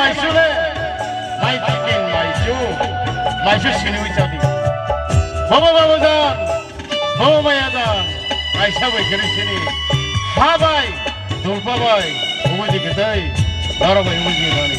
maisule mai tikin maisu sini wicadi baba babajan baba mayadan aisha bai kiri sini ha bai dulpa bai umuji ketai dara bai umuji bani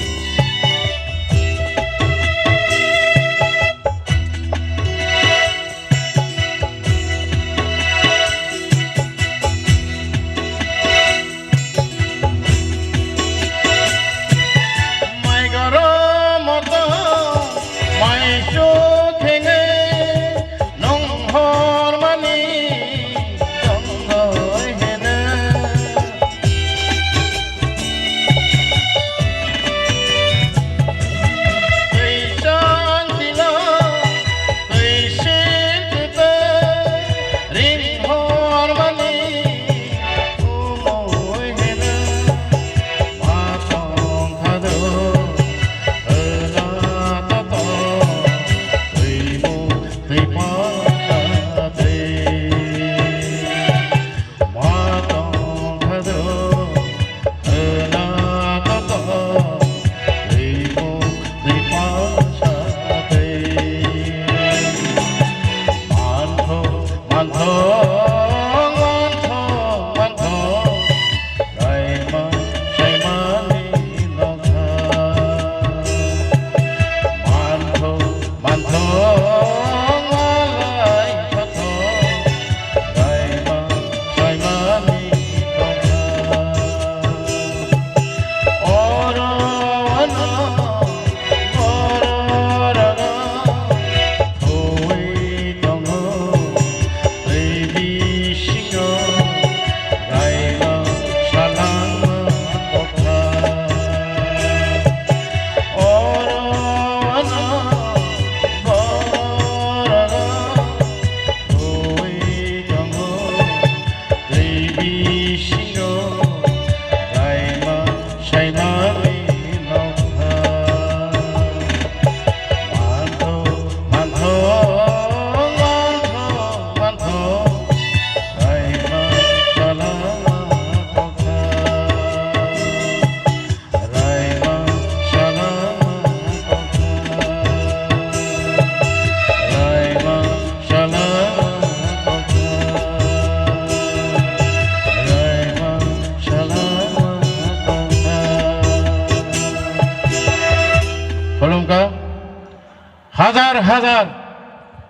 হাজার হাজার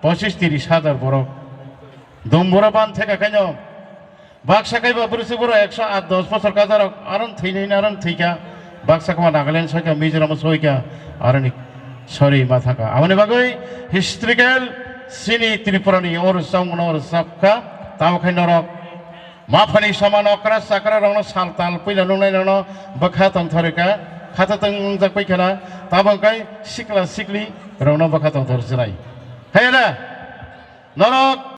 25-30,000 বড় দমবরা বান থেকে কেন বাক্সাকাই বা পুরুষ বড় 108-10 বছর কাজার আরন থইনি আরন থইকা বাক্সাকমা নাগাল্যান্ড সইকা মিজোরাম সইকা আরনি সরি মাথাকা আমনে বাগৈ হিস্ট্রিক্যাল সিনি ত্রিপুরানি ওর সংগন ওর সাবকা তাওখাই নরক মাফানি সমান অকরা সাকরা রং সালতাল পইলা নুনাই রং বখা তংথরিকা খাতা তং জাকপাই খেলা তাবংকাই সিকলা সিকলি রং বখা তংথর সিলাই হেলা নরক